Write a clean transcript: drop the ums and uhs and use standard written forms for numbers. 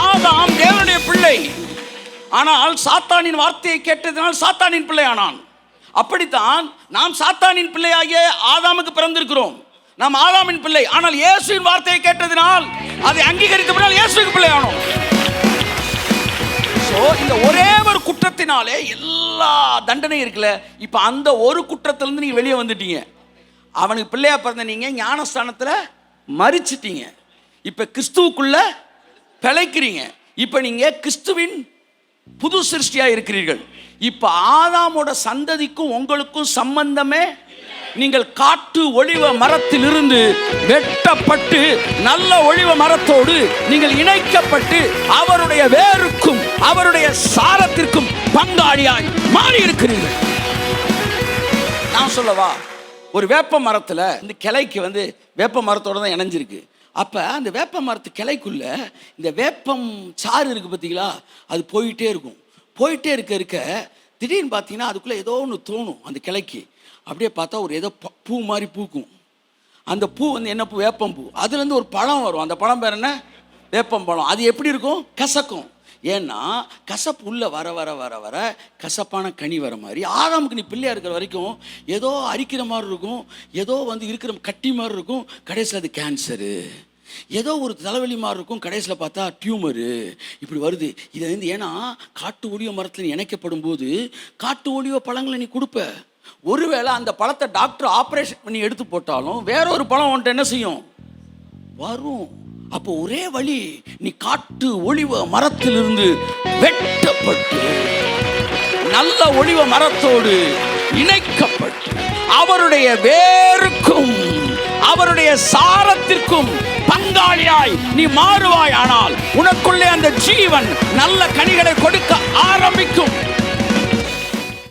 ஆதாம் தேவனுடைய பிள்ளை, ஆனால் சாத்தானின் வார்த்தையை கேட்டதினால் சாத்தானின் பிள்ளை ஆனான். அப்படித்தான் நாம் சாத்தானின் பிள்ளையாகிய ஆதாமுக்கு பிறந்திருக்கிறோம். நாம் ஆதாமின் பிள்ளை, ஆனால் இயேசுவின் வார்த்தையை கேட்டதினால் அதை அங்கீகரித்தபடியால் இயேசுவின் பிள்ளை ஆனோம். இந்த ஒரே ஒரு குற்றத்தினாலே எல்லா தண்டனையும் இருக்குல்ல. இப்ப அந்த ஒரு குற்றத்திலிருந்து நீங்க வெளியே வந்துட்டீங்க. அவனுக்கு பிள்ளையா பிறந்த நீங்க ஞானஸ்தானத்துல மரிச்சிட்டீங்க. இப்ப கிறிஸ்துவுக்குள்ள பிழைக்கிறீங்க. இப்ப நீங்க கிறிஸ்துவின் புது சிருஷ்டியா இருக்கிறீர்கள். இப்ப ஆதாமோட சந்ததிக்கும் உங்களுக்கும் சம்பந்தமே. நீங்கள் காட்டு ஒலிவ மரத்திலிருந்து வெட்டப்பட்டு நல்ல ஒலிவ மரத்தோடு நீங்கள் இணைக்கப்பட்டு அவருடைய வேருக்கும் அவருடைய சாரத்திற்கும் பங்காளியாய் மாறி இருக்கிறீர்கள். நான் சொல்லவா, ஒரு வேப்ப மரத்துல இந்த கிளைக்கு வேப்ப மரத்தோட தான் இணைஞ்சிருக்கு. அப்ப அந்த வேப்ப மரத்து கிளைக்குள்ள இந்த வேப்பம் சாறு இருக்கு பார்த்தீங்களா, அது போயிட்டே இருக்கும். போயிட்டே இருக்க திடீர்னு பார்த்தீங்கன்னா அதுக்குள்ள ஏதோ ஒன்று தோணும். அந்த கிளைக்கு அப்படியே பார்த்தா ஒரு ஏதோ பூ மாதிரி பூக்கும். அந்த பூ என்ன பூ? வேப்பம் பூ. அதுலேருந்து ஒரு பழம் வரும். அந்த பழம் பேர் என்ன? வேப்பம் பழம். அது எப்படி இருக்கும்? கசக்கும். ஏன்னா கசப்பு உள்ள வர வர வர வர கசப்பான கனி வர மாதிரி ஆதாமுக்கு நீ பிள்ளையா இருக்கிற வரைக்கும் ஏதோ அரிக்கிற மாதிரி இருக்கும், ஏதோ இருக்கிற கட்டி மாதிரி இருக்கும். கடைசியில் அது கேன்சரு. ஏதோ ஒரு தலைவலி மாதிரி இருக்கும், கடைசியில் பார்த்தா டியூமரு. இப்படி வருது. இதை ஏன்னா காட்டு ஒலிவ மரத்தில் இணைக்கப்படும் போது காட்டு ஒலிவ பழங்களை நீ கொடுப்ப. ஒருவேளை அந்த பழத்தை டாக்டர் ஆப்ரேஷன் பண்ணி எடுத்து போட்டாலும் வேற ஒரு பழம் வந்துட்டு என்ன செய்யும்? வரும். அப்போ ஒரே வழி, நீ காட்டு ஒலிவ மரத்திலிருந்து வெட்டப்பட்டு நல்ல ஒலிவ மரத்தோடு இணைக்கப்பட்டு அவருடைய வேருக்கும் அவருடைய சாரத்திற்கும் பங்காளியாய் நீ மாறுவாய். ஆனால் உனக்குள்ளே அந்த ஜீவன் நல்ல கனிகளை கொடுக்க ஆரம்பிக்கும்.